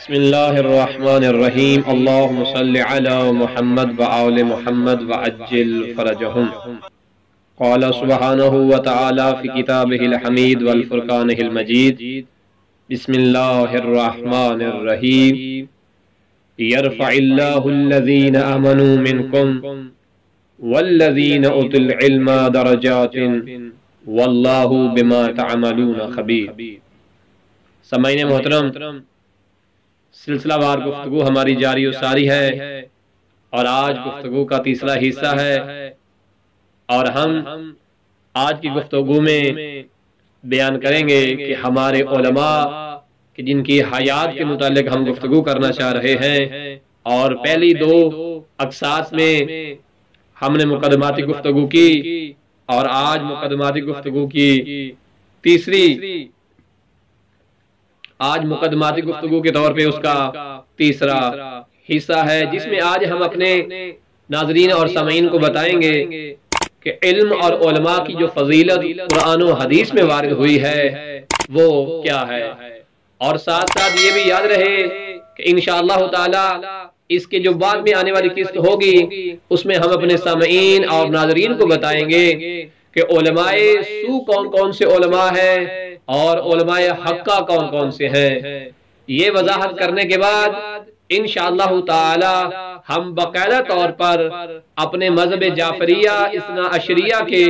بسم اللہ الرحمن الرحیم اللہم صل علی محمد وآل محمد وعجل فرجہم۔ قال سبحانہ وتعالی فی کتابہ الحمید والفرقانہ المجید۔ بسم اللہ الرحمن الرحیم۔ یرفع اللہ الذین آمنوا منکم والذین اوتوا العلم درجات واللہ بما تعملون خبیر۔ سامعین محترم، سلسلہ وار گفتگو ہماری جاری و ساری ہے اور آج گفتگو کا تیسرا حصہ ہے، اور ہم آج کی گفتگو میں بیان کریں گے کہ ہمارے علماء کہ جن کی حیات کے متعلق ہم گفتگو کرنا چاہ رہے ہیں، اور پہلی دو اقساط میں ہم نے مقدماتی گفتگو کی اور آج مقدماتی گفتگو کی مقدماتی گفتگو کے طور پہ اس کا تیسرا حصہ ہے، جس میں آج ہم اپنے ناظرین اور سامعین کو بتائیں گے کہ علم اور علماء کی جو فضیلت قرآن و حدیث میں وارد ہوئی ہے وہ کیا ہے، اور ساتھ ساتھ یہ بھی یاد رہے کہ انشاءاللہ تعالی اس کے جو بعد میں آنے والی قسط ہوگی اس میں ہم اپنے سامعین اور ناظرین کو بتائیں گے کہ علماء سو کون کون سے علماء ہیں اور علماء حقہ کون کون سے ہیں۔ یہ وضاحت کرنے کے بعد انشاءاللہ تعالی ہم باقاعدہ طور پر اپنے مذہب جعفریہ اثنا عشریہ کے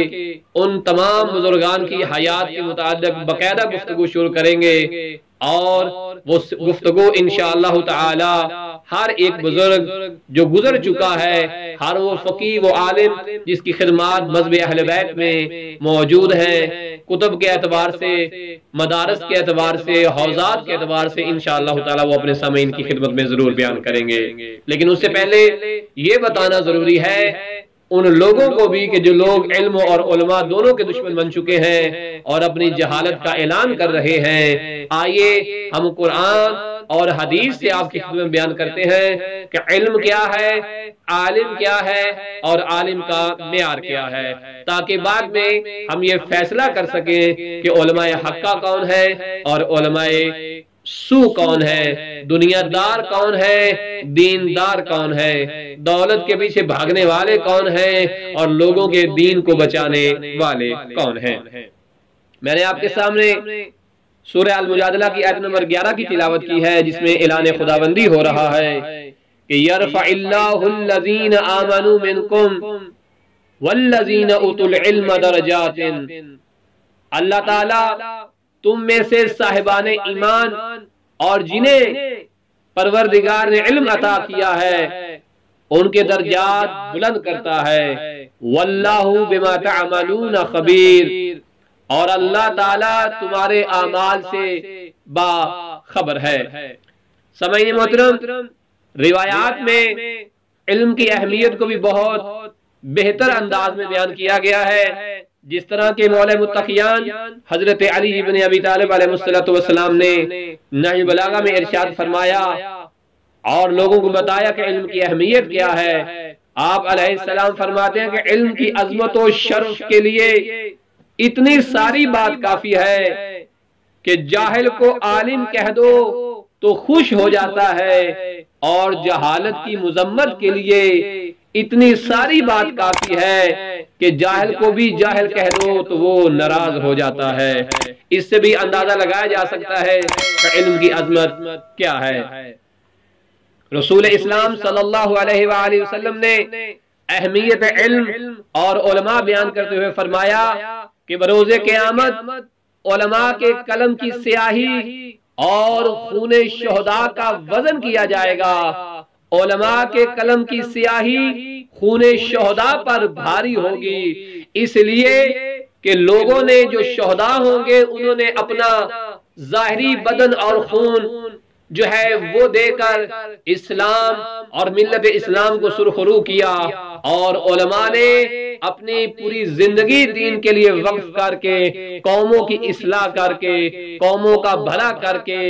ان تمام بزرگان کی حیات کے متعلق باقاعدہ گفتگو شروع کریں گے، اور وہ گفتگو انشاءاللہ تعالی ہر ایک بزرگ جو گزر چکا ہے، ہر وہ فقیہ و عالم جس کی خدمات مذہب اہل بیت میں موجود ہیں، کتب کے اعتبار سے، مدارس کے اعتبار سے، حوزات کے اعتبار سے انشاءاللہ تعالی وہ اپنے سامعین کی خدمت میں ضرور بیان کریں گے۔ لیکن اس سے پہلے یہ بتانا ضروری ہے ان لوگوں کو بھی کہ جو لوگ علم اور علماء دونوں کے دشمن بن چکے ہیں اور اپنی جہالت کا اعلان کر رہے ہیں، آئیے ہم قرآن اور حدیث سے آپ کی خدمت میں بیان کرتے ہیں کہ علم کیا ہے، عالم کیا ہے اور عالم کا معیار کیا ہے، تاکہ بعد میں ہم یہ فیصلہ کر سکیں کہ علماء حقہ کون ہے اور علماء سو کون ہے، دنیا دار کون ہے، دیندار کون ہے، دولت کے پیچھے بھاگنے والے کون ہیں اور لوگوں کے دین کو بچانے والے کون ہیں۔ میں نے آپ کے سامنے سورہ المجادلہ کی آیت نمبر 11 کی تلاوت کی ہے، جس میں اعلان خداوندی ہو رہا ہے کہ یرفع اللہ الذین آمنوا منکم والذین اوتوا العلم درجات۔ اللہ تعالی تم میں سے صاحبان ایمان اور جنہیں پروردگار نے علم عطا کیا ہے ان کے درجات بلند کرتا ہے، واللہ بما تعملون خبیر، اور اللہ تعالیٰ تمہارے اعمال سے باخبر ہے۔ سامعین محترم، روایات میں علم کی اہمیت کو بھی بہت بہتر انداز میں بیان کیا گیا ہے، جس طرح کے مولا متقیان حضرت علی بن ابی طالب علیہ السلام نے نہج بلاغہ میں ارشاد فرمایا اور لوگوں کو بتایا کہ علم کی اہمیت کیا ہے۔ آپ علیہ السلام فرماتے ہیں کہ علم کی عظمت و شرف کے لیے اتنی ساری بات کافی ہے کہ جاہل کو عالم کہہ دو تو خوش ہو جاتا ہے، اور جہالت کی مذمت کے لیے اتنی ساری بات کافی ہے کہ جاہل کو بھی جاہل کہہ دو تو وہ ناراض ہو جاتا ہے۔ اس سے بھی اندازہ لگایا جا سکتا ہے کہ علم کی عظمت کیا ہے۔ رسول اسلام صلی اللہ علیہ وآلہ وسلم نے اہمیت علم اور علماء بیان کرتے ہوئے فرمایا کہ بروز قیامت علماء کے قلم کی سیاہی اور خون شہداء کا وزن کیا جائے گا۔ علماء کے قلم کی سیاہی خون شہداء پر بھاری ہوگی، اس لیے کہ لوگوں نے جو شہداء ہوں گے انہوں نے اپنا ظاہری بدن اور خون جو ہے وہ دے کر اسلام اور ملت اسلام کو سرخرو کیا، اور علماء نے اپنی پوری زندگی دین کے لیے وقف کر کے، قوموں کی اصلاح کر کے، قوموں کا بھلا کر کے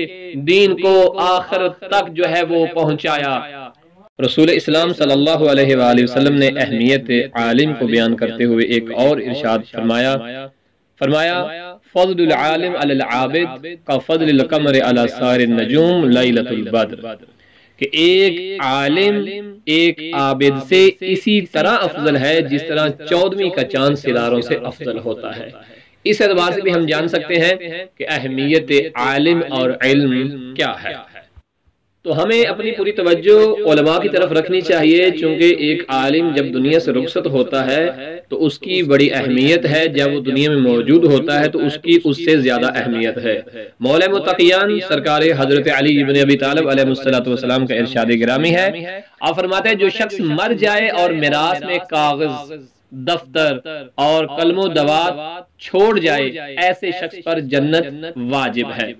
دین کو آخر تک جو ہے وہ پہنچایا۔ رسول اسلام صلی اللہ علیہ وآلہ وسلم نے اہمیت عالم کو بیان کرتے ہوئے ایک اور ارشاد فرمایا فضل العالم علی العابد کا فضل القمر علی سائر النجوم لیلۃ البدر، کہ ایک عالم ایک عابد سے اسی طرح افضل ہے جس طرح 14ویں کا چاند ستاروں سے افضل ہوتا ہے۔ اس اعتبار سے بھی ہم جان سکتے ہیں کہ اہمیت عالم اور علم کیا ہے۔ تو ہمیں اپنی پوری توجہ علماء کی طرف رکھنی چاہیے، چونکہ ایک عالم جب دنیا سے رخصت ہوتا ہے تو اس کی بڑی اہمیت ہے، جب وہ دنیا میں موجود ہوتا ہے تو اس کی اس سے زیادہ اہمیت ہے۔ مولا متقیان سرکار حضرت علی بن ابی طالب علیہ السلام کا ارشاد گرامی ہے، آپ فرماتے ہیں جو شخص مر جائے اور میراث میں کاغذ، دفتر اور قلم و دوات چھوڑ جائے، ایسے شخص پر جنت واجب ہے۔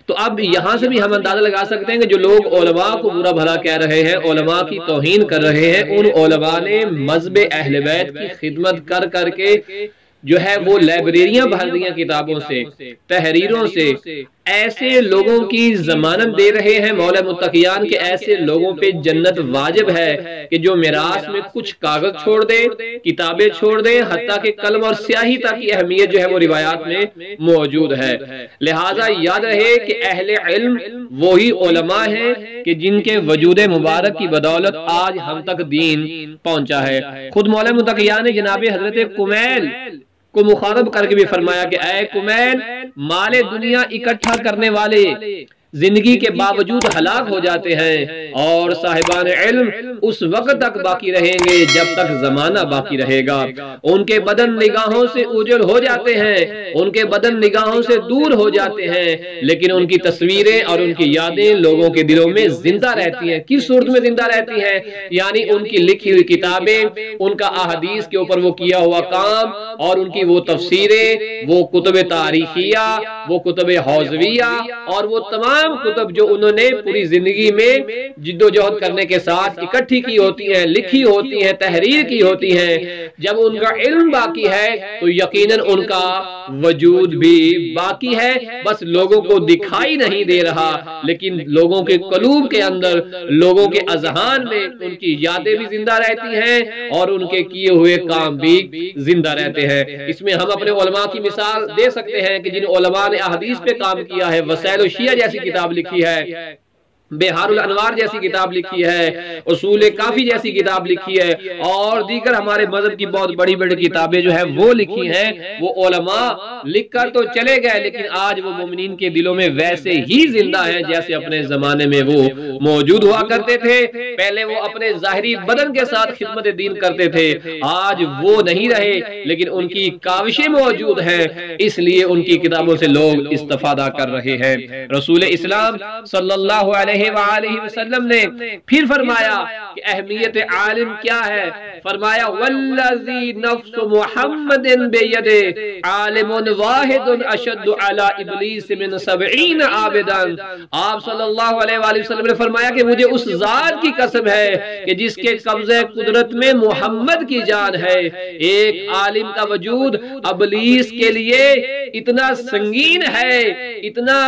تو اب یہاں سے بھی ہم اندازہ لگا سکتے ہیں کہ جو لوگ علماء کو برا بھلا کہہ رہے ہیں، علماء کی توہین کر رہے ہیں، ان علماء نے مذہب اہل بیت کی خدمت کر کر کے جو ہے وہ لائبریریاں بھر دیا کتابوں سے، تحریروں سے، ایسے لوگوں کی ضمانت دے رہے ہیں مولا متقیان کہ ایسے لوگوں پہ جنت واجب ہے کہ جو میراث میں کچھ کاغذ چھوڑ دے، کتابیں چھوڑ دے، حتیٰ کہ قلم اور سیاہی تک کی اہمیت جو ہے وہ روایات میں موجود ہے۔ لہٰذا یاد رہے کہ اہل علم وہی علماء ہیں کہ جن کے وجود مبارک کی بدولت آج ہم تک دین پہنچا ہے۔ خود مولا متقیان نے جناب حضرت کمیل کو مخاطب کر کے بھی فرمایا کہ اے کمیل، مال دنیا اکٹھا کرنے والے زندگی کے باوجود ہلاک ہو جاتے ہیں، اور صاحبان علم اس وقت تک باقی رہیں گے جب تک زمانہ باقی رہے گا۔ ان کے بدن نگاہوں سے اوجھل ہو جاتے ہیں، ان کے بدن نگاہوں سے دور ہو جاتے ہیں، لیکن ان کی تصویریں اور ان کی یادیں لوگوں کے دلوں میں زندہ رہتی ہیں۔ کس صورت میں زندہ رہتی ہیں؟ یعنی ان کی لکھی ہوئی کتابیں، ان کا احادیث کے اوپر وہ کیا ہوا کام، اور ان کی وہ تفسیریں، وہ کتب تاریخیہ، وہ کتب حوزویہ، اور وہ تمام کتب جو انہوں نے پوری زندگی میں جد و جہد کرنے کے ساتھ اکٹھی کی ہوتی ہیں، لکھی ہوتی ہیں، تحریر کی ہوتی ہیں، جب ان کا علم باقی ہے تو یقیناً ان کا وجود بھی باقی ہے، بس لوگوں کو دکھائی نہیں دے رہا، لیکن لوگوں کے قلوب کے اندر، لوگوں کے اذہان میں ان کی یادیں بھی زندہ رہتی ہیں اور ان کے کیے ہوئے کام بھی زندہ رہتے ہیں۔ اس میں ہم اپنے علماء کی مثال دے سکتے ہیں کہ جن علماء نے احادیث پہ کام کیا ہے، وسائل الشیعہ جیسی کتاب لکھی ہے، بہار الانوار جیسی کتاب لکھی ہے، اصول کافی جیسی کتاب لکھی ہے، اور دیگر ہمارے مذہب کی بہت بڑی بڑی کتابیں جو ہے وہ لکھی ہیں۔ وہ علماء لکھ کر تو چلے گئے، لیکن آج وہ مومنین کے دلوں میں ویسے ہی زندہ ہیں جیسے اپنے زمانے میں وہ موجود ہوا کرتے تھے۔ پہلے وہ اپنے ظاہری بدن کے ساتھ خدمت دین کرتے تھے، آج وہ نہیں رہے، لیکن ان کی کاوشیں موجود ہیں، اس لیے ان کی کتابوں سے لوگ استفادہ کر رہے ہیں۔ رسول اسلام صلی اللہ علیہ وآلہ وسلم نے پھر فرمایا کہ اہمیت عالم کیا ہے، فرمایا والذی نفس محمد بیدہ عالم واحد اشد علی ابلیس من 70 عابدا۔ آپ صلی اللہ علیہ وآلہ وسلم نے فرمایا کہ مجھے اس ذات کی قسم ہے کہ جس کے قبضہ قدرت میں محمد کی جان ہے، ایک عالم کا وجود ابلیس کے لیے اتنا سنگین ہے، اتنا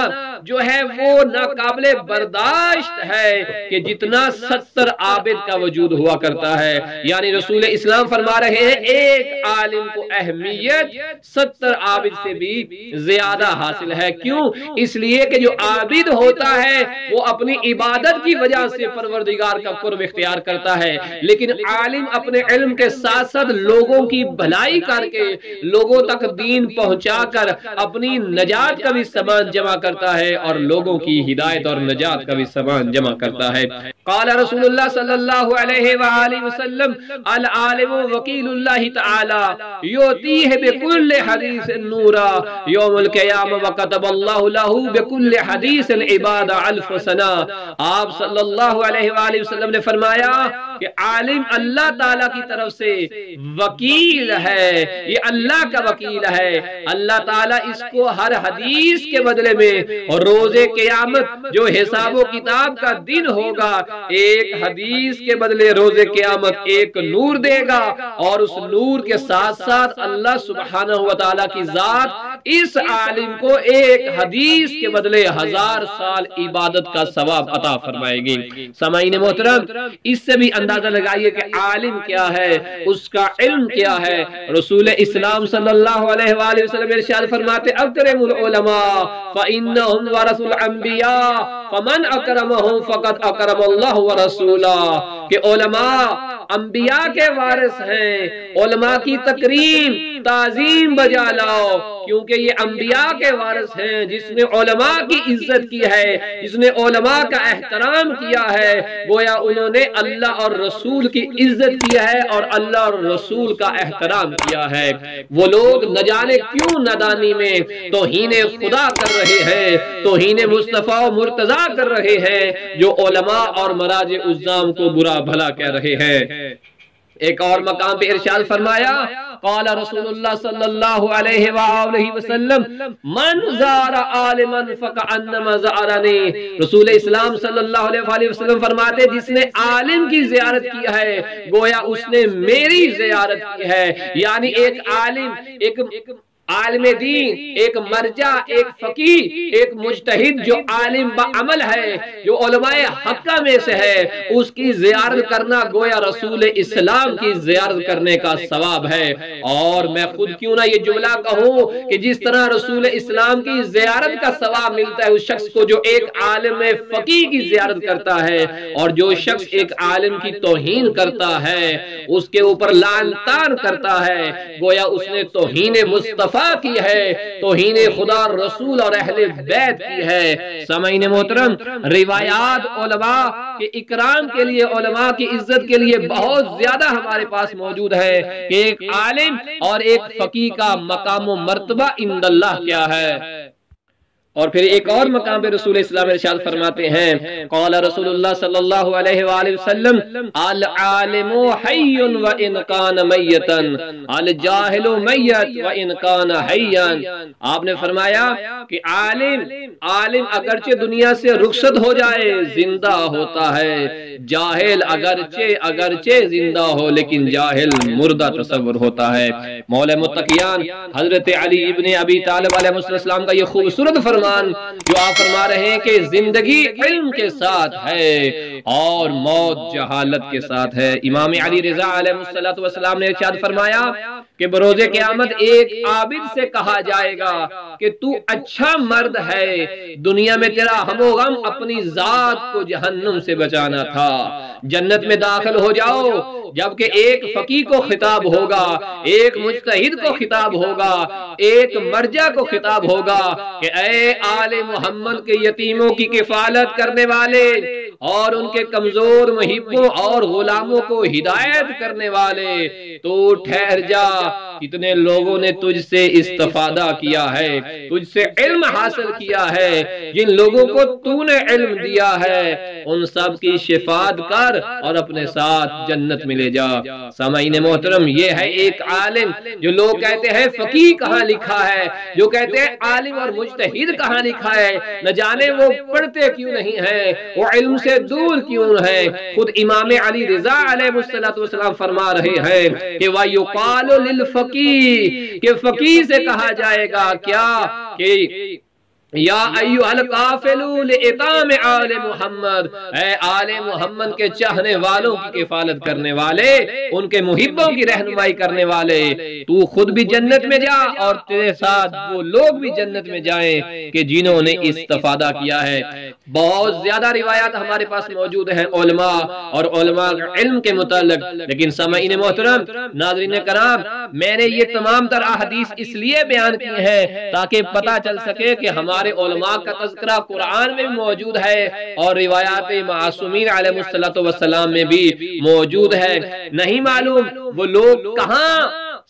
جو ہے وہ ناقابل برداشت ہے کہ جتنا 70 عابد کا وجود ہوا کرتا ہے۔ یعنی رسول اسلام فرما رہے ہیں ایک عالم کو اہمیت 70 عابد سے بھی زیادہ حاصل ہے۔ کیوں؟ اس لیے کہ جو عابد ہوتا ہے وہ اپنی عبادت کی وجہ سے پروردگار کا قرب اختیار کرتا ہے، لیکن عالم اپنے علم کے ساتھ ساتھ لوگوں کی بھلائی کر کے، لوگوں تک دین پہنچا کر اپنی نجات کا بھی سامان جمع کرتا ہے اور لوگوں کی ہدایت اور نجات کا بھی سامان جمع کرتا ہے۔ قال رسول اللہ صلی اللہ علیہ وآلہ وسلم العالم وکیل اللہ تعالی یعطیہ بکل حدیث نورا یوم القیامہ وکتب اللہ لہ بکل حدیث عباد 1000 سنہ۔ آپ صلی اللہ علیہ وآلہ وسلم نے فرمایا کہ عالم اللہ تعالیٰ کی طرف سے وکیل ہے، یہ اللہ کا وکیل ہے، اللہ تعالیٰ اس کو ہر حدیث کے بدلے میں اور روز قیامت جو حساب و کتاب کا دن ہوگا، ایک حدیث کے بدلے روز قیامت ایک نور دے گا، اور اس نور کے ساتھ ساتھ اللہ سبحانہ وتعالی کی ذات اس عالم کو ایک حدیث کے بدلے 1000 سال عبادت کا ثواب عطا فرمائے گی۔ سامعین محترم، اس سے بھی اندازہ لگائیے کہ عالم کیا ہے، اس کا علم کیا ہے۔ رسول اسلام صلی اللہ علیہ وآلہ وسلم ارشاد فرماتے اکرم العلماء فإنهم ورث الانبیاء فمن اکرمهم فقد اکرم اللہ ورسولہ، کہ علماء انبیاء کے وارث ہیں، علماء کی تکریم تعظیم بجا لاؤ، کیونکہ یہ انبیاء کے وارث ہیں۔ جس نے علماء کی عزت کی ہے، جس نے علماء کا احترام کیا ہے، گویا انہوں نے اللہ اور رسول کی عزت کیا ہے اور اللہ اور رسول کا احترام کیا ہے۔ وہ لوگ نہ جانے کیوں نادانی میں توہین خدا کر رہے ہیں، توہین مصطفیٰ و مرتضیٰ کر رہے ہیں، جو علماء اور مراجع عظام کو برا بھلا کہہ رہے ہیں۔ ایک اور مقام پہ ارشاد فرمایا قال رسول اللہ صلی اللہ علیہ وآلہ وسلم من زار عالما فکأنما زارنی، رسول اسلام صلی اللہ علیہ وآلہ وسلم فرماتے جس نے عالم کی زیارت کی ہے گویا اس نے میری زیارت کی ہے۔ یعنی ایک عالم، ایک عالم دین، ایک مرجع، ایک فقیہ، ایک مجتہد جو عالم بعمل ہے، جو علماء حقہ میں سے ہے، اس کی زیارت کرنا گویا رسول اسلام کی زیارت کرنے کا ثواب ہے۔ اور میں خود کیوں نہ یہ جملہ کہوں کہ جس طرح رسول اسلام کی زیارت کا ثواب ملتا ہے اس شخص کو جو ایک عالم فقیہ کی زیارت کرتا ہے، اور جو شخص ایک عالم کی توہین کرتا ہے، اس کے اوپر لعن طعن کرتا ہے، گویا اس نے توہین مصطفیٰ کی ہے، توہین خدا رسول اور اہل بیت کی ہے۔ سامعین محترم، روایات علماء کے اکرام کے لیے، علماء کی عزت کے لیے بہت زیادہ ہمارے پاس موجود ہے کہ ایک عالم اور ایک فقیہ کا مقام و مرتبہ عند اللہ کیا ہے۔ اور پھر ایک اور مقام پہ رسول اسلام ارشاد فرماتے ہیں قال رسول اللہ صلی اللہ علیہ وآلہ وسلم العالم حی وان کان میتا الجاہل میت وان کان حیا، آپ نے فرمایا کہ عالم اگرچہ دنیا سے رخصت ہو جائے زندہ ہوتا ہے، جاہل اگرچہ زندہ ہو لیکن جاہل مردہ تصور ہوتا ہے۔ مولا متقیان حضرت علی ابن ابی طالب علیہ السلام کا یہ خوبصورت فرمان جو آپ فرما رہے ہیں کہ زندگی علم کے ساتھ ہے اور موت جہالت کے ساتھ ہے۔ امام علی رضا علیہ السلام نے ارشاد فرمایا کہ بروز قیامت ایک عابد سے کہا جائے گا کہ تو اچھا مرد ہے، دنیا میں تیرا ہم و غم اپنی ذات کو جہنم سے بچانا تھا، جنت میں داخل ہو جاؤ۔ جبکہ ایک فقیہ کو خطاب ہوگا، ایک مجتہد کو خطاب ہوگا، ایک مرجع کو خطاب ہوگا کہ اے آل محمد کے یتیموں کی کفالت کرنے والے اور ان کے کمزور محبوں اور غلاموں کو ہدایت کرنے والے، تو ٹھہر جا، کتنے لوگوں نے تجھ سے استفادہ کیا ہے، تجھ سے علم حاصل کیا ہے، جن لوگوں کو تو نے علم دیا ہے ان سب کی شفاعت کر اور اپنے ساتھ جنت میں لے جا۔ سامعین محترم، یہ ہے ایک عالم۔ جو لوگ کہتے ہیں فقیہ کہاں لکھا ہے، جو کہتے ہیں عالم اور مجتہد کہاں لکھا ہے، نہ جانے وہ پڑھتے کیوں نہیں ہیں، وہ علم سے دور کیوں ہیں۔ خود امام علی رضا علیہ السلام فرما رہے ہیں کہ وَيُقَالُ لِلْفَقِيهِ، کہ فقیہ سے کہا جائے گا کیا کہ یا ایھا القافلو لإطعام آل محمد، اے آل محمد کے چاہنے والوں کی کفالت کرنے والے، ان کے محبوں کی رہنمائی کرنے والے، تو خود بھی جنت میں جا اور تیرے ساتھ وہ لوگ بھی جنت میں جائیں کہ جنہوں نے استفادہ کیا ہے۔ بہت زیادہ روایات ہمارے پاس موجود ہیں علماء اور علماء علم کے متعلق، لیکن سامعین محترم، ناظرین کرام، میں نے یہ تمام تر احادیث اس لیے بیان کی ہیں تاکہ پتہ چل سکے کہ ہمارے علماء کا تذکرہ قرآن میں موجود ہے اور روایات معصومین علیہ السلام میں بھی موجود ہے۔ نہیں معلوم وہ لوگ کہاں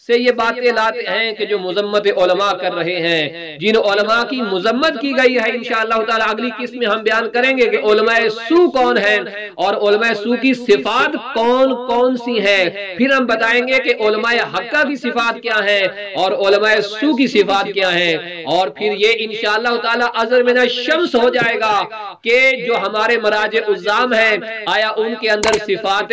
سے یہ باتیں لاتے ہیں کہ جو مذمت علماء کر رہے ہیں، جن علماء کی مذمت کی گئی ہے۔ انشاءاللہ تعالی اگلی قسم میں ہم بیان کریں گے کہ علماء سو کون ہیں اور علماء سو کی صفات کون کون سی ہیں، پھر ہم بتائیں گے کہ علماء حقہ کی صفات کیا ہیں اور علماء سو کی صفات کیا ہیں، اور پھر یہ انشاءاللہ تعالی ازر من الشمس ہو جائے گا کہ جو ہمارے مراجع عظام ہیں آیا ان کے اندر صفات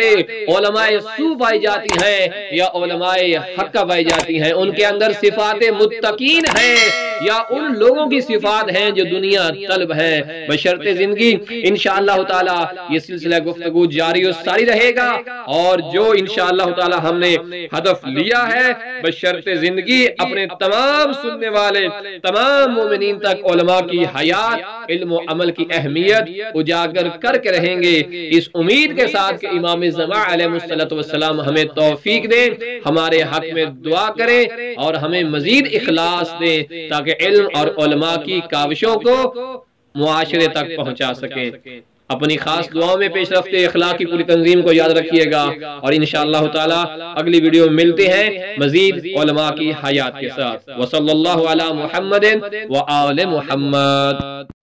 علماء سو پائی جاتی ہیں یا علماء حق پائی جاتی ہیں، ان کے اندر صفات متقین ہیں یا ان لوگوں کی صفات ہیں جو دنیا طلب ہے بشرط زندگی۔ انشاءاللہ تعالی یہ سلسلہ گفتگو جاری و ساری رہے گا، اور جو انشاءاللہ تعالی ہم نے ہدف لیا ہے بشرط زندگی اپنے تمام سننے والے تمام مومنین تک علماء کی حیات، علم و عمل کی اہمیت اجاگر کر کے رہیں گے، اس امید کے ساتھ کہ امام زمان علیہ السلام ہمیں توفیق دیں، ہمارے حق میں دعا کریں اور ہمیں مزید اخلاص دیں تاکہ علم اور علماء کی کاوشوں کو معاشرے تک پہنچا سکیں۔ اپنی خاص دعاؤں میں پیش رفتے اخلاق کی پوری تنظیم کو یاد رکھیے گا، اور انشاءاللہ تعالی اگلی ویڈیو میں ملتے ہیں مزید علماء کی حیات کے ساتھ۔ وصلی اللہ علی محمد و آل محمد۔